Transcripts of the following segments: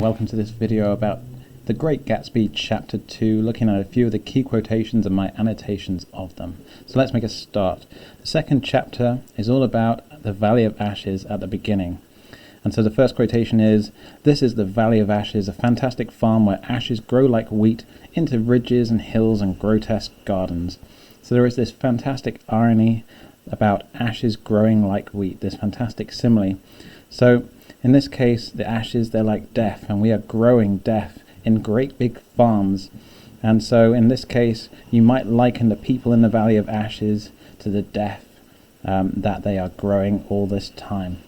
welcome to this video about The Great Gatsby Chapter 2, looking at a few of the key quotations and my annotations of them. So let's make a start. The second chapter is all about the Valley of Ashes at the beginning. And so the first quotation is, "This is the Valley of Ashes, a fantastic farm where ashes grow like wheat into ridges and hills and grotesque gardens." So there is this fantastic irony about ashes growing like wheat, this fantastic simile. So in this case, the ashes, they're like death, and we are growing death in great big farms. And so in this case, you might liken the people in the Valley of Ashes to the death that they are growing all this time.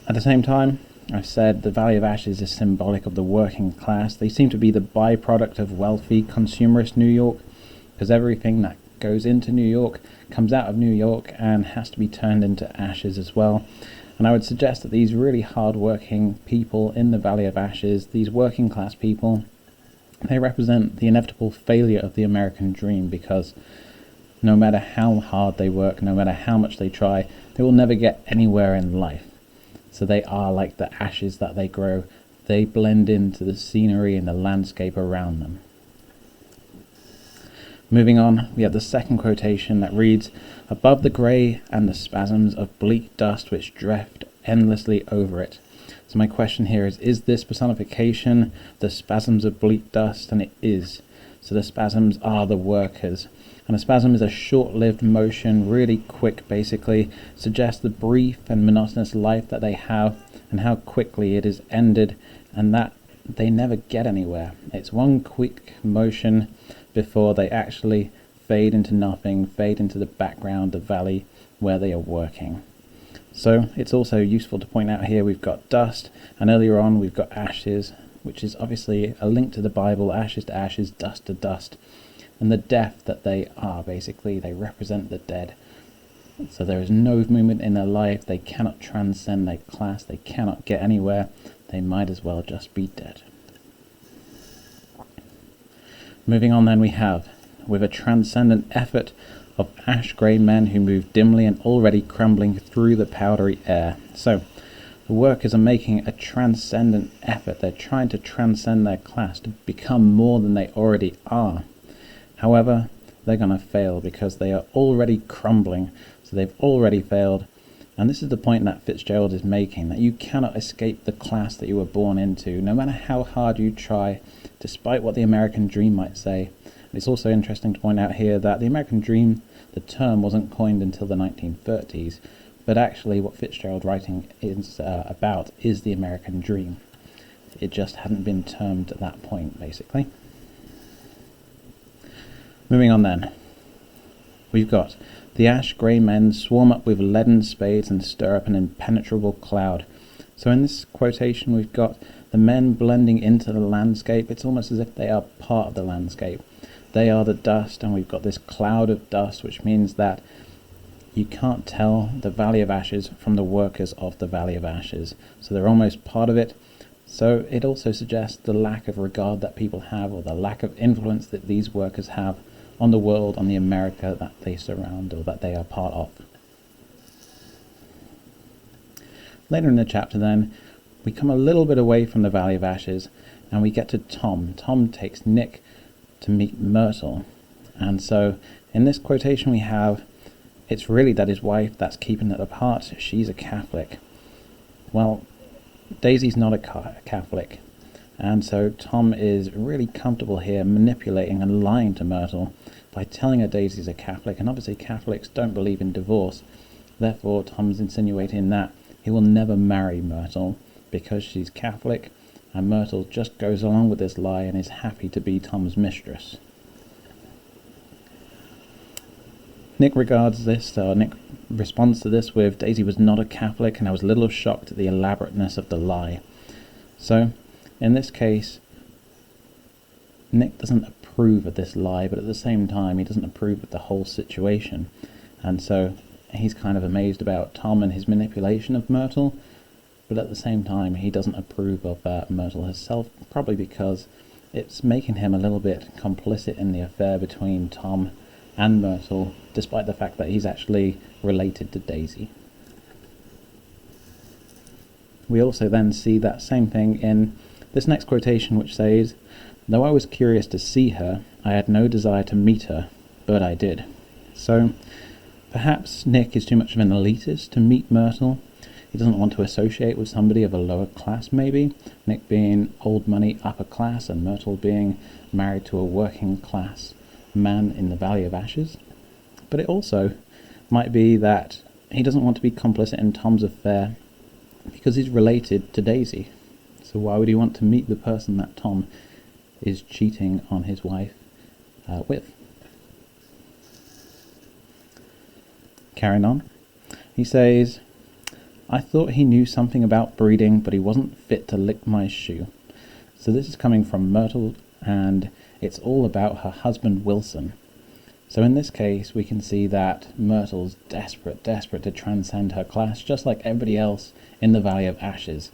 At the same time, I've said the Valley of Ashes is symbolic of the working class. They seem to be the byproduct of wealthy, consumerist New York, because everything that goes into New York comes out of New York and has to be turned into ashes as well. And I would suggest that these really hard-working people in the Valley of Ashes, these working class people, they represent the inevitable failure of the American dream, because no matter how hard they work, no matter how much they try, they will never get anywhere in life. So they are like the ashes that they grow. They blend into the scenery and the landscape around them. Moving on, we have the second quotation that reads, "Above the grey and the spasms of bleak dust which drift endlessly over it." So my question here is this personification the spasms of bleak dust? And it is. So the spasms are the workers. And a spasm is a short-lived motion, really quick basically, suggests the brief and monotonous life that they have and how quickly it is ended, and that they never get anywhere. It's one quick motion before they actually fade into nothing, fade into the background, the valley where they are working. So it's also useful to point out here we've got dust, and earlier on we've got ashes, which is obviously a link to the Bible, ashes to ashes, dust to dust. And the death that they are, basically, they represent the dead. So there is no movement in their life, they cannot transcend their class, they cannot get anywhere, they might as well just be dead. Moving on then, we have, with a transcendent effort of ash-grey men who move dimly and already crumbling through the powdery air. So the workers are making a transcendent effort. They're trying to transcend their class, to become more than they already are. However, they're going to fail because they are already crumbling. So they've already failed. And this is the point that Fitzgerald is making, that you cannot escape the class that you were born into, no matter how hard you try, despite what the American dream might say. And it's also interesting to point out here that the American dream, the term wasn't coined until the 1930s, but actually what Fitzgerald writing is about is the American dream. It just hadn't been termed at that point, basically. Moving on then, we've got, "The ash-grey men swarm up with leaden spades and stir up an impenetrable cloud." So in this quotation we've got the men blending into the landscape. It's almost as if they are part of the landscape. They are the dust, and we've got this cloud of dust, which means that you can't tell the Valley of Ashes from the workers of the Valley of Ashes. So they're almost part of it. So it also suggests the lack of regard that people have, or the lack of influence that these workers have on the world, on the America that they surround or that they are part of. Later in the chapter then, we come a little bit away from the Valley of Ashes and we get to Tom. Tom takes Nick to meet Myrtle. And so in this quotation we have, it's really that his wife that's keeping it apart. She's a Catholic. Well, Daisy's not a Catholic. And so Tom is really comfortable here manipulating and lying to Myrtle by telling her Daisy's a Catholic. And obviously Catholics don't believe in divorce. Therefore Tom's insinuating that he will never marry Myrtle because she's Catholic, and Myrtle just goes along with this lie and is happy to be Tom's mistress. Nick responds to this with, "Daisy was not a Catholic, and I was a little shocked at the elaborateness of the lie." So in this case, Nick doesn't approve of this lie, but at the same time he doesn't approve of the whole situation. And so he's kind of amazed about Tom and his manipulation of Myrtle, but at the same time he doesn't approve of Myrtle herself, probably because it's making him a little bit complicit in the affair between Tom and Myrtle, despite the fact that he's actually related to Daisy. We also then see that same thing in This next quotation, which says, "Though I was curious to see her, I had no desire to meet her, but I did." So perhaps Nick is too much of an elitist to meet Myrtle. He doesn't want to associate with somebody of a lower class, maybe. Nick being old money, upper class, and Myrtle being married to a working class man in the Valley of Ashes. But it also might be that he doesn't want to be complicit in Tom's affair because he's related to Daisy. So why would he want to meet the person that Tom is cheating on his wife with? Carrying on, he says, "I thought he knew something about breeding, but he wasn't fit to lick my shoe." So this is coming from Myrtle, and it's all about her husband Wilson. So in this case, we can see that Myrtle's desperate to transcend her class, just like everybody else in the Valley of Ashes.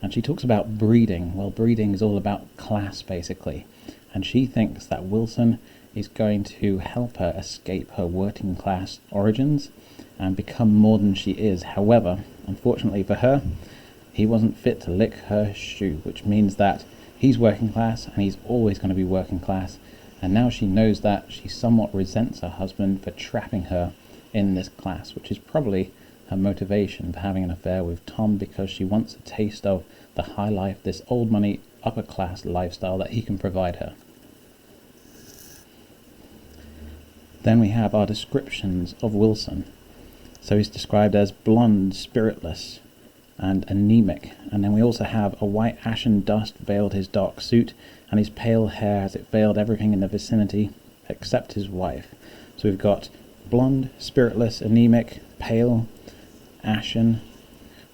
And she talks about breeding. Well, breeding is all about class, basically. And she thinks that Wilson is going to help her escape her working class origins and become more than she is. However, unfortunately for her, he wasn't fit to lick her shoe, which means that he's working class and he's always going to be working class. And now she knows that she somewhat resents her husband for trapping her in this class, which is probably her motivation for having an affair with Tom, because she wants a taste of the high life, this old money, upper class lifestyle that he can provide her. Then we have our descriptions of Wilson. So he's described as blonde, spiritless, and anemic. And then we also have a white ashen dust veiled his dark suit, and his pale hair as it veiled everything in the vicinity except his wife. So we've got blonde, spiritless, anemic, pale, ashen.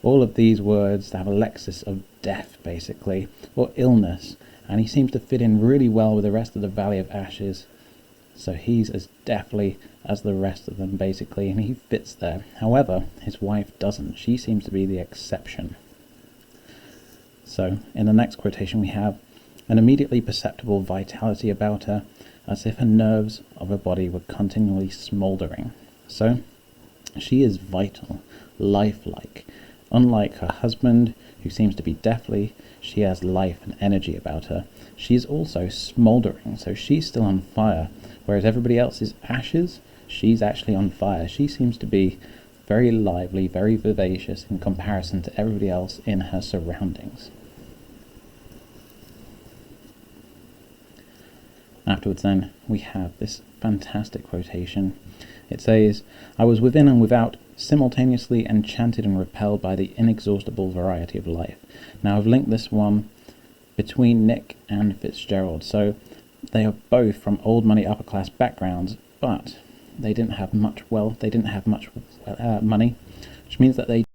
All of these words have a lexis of death, basically, or illness. And he seems to fit in really well with the rest of the Valley of Ashes. So he's as deathly as the rest of them, basically, and he fits there. However, his wife doesn't. She seems to be the exception. So, in the next quotation we have, "An immediately perceptible vitality about her, as if her nerves of her body were continually smouldering." So, she is vital, lifelike. Unlike her husband, who seems to be deathly, she has life and energy about her. She is also smouldering, so she's still on fire. Whereas everybody else is ashes, she's actually on fire. She seems to be very lively, very vivacious in comparison to everybody else in her surroundings. Afterwards then, we have this fantastic quotation. It says, "I was within and without, simultaneously enchanted and repelled by the inexhaustible variety of life." Now I've linked this one between Nick and Fitzgerald. So they are both from old money, upper class backgrounds, but they didn't have much wealth, they didn't have much money, which means that they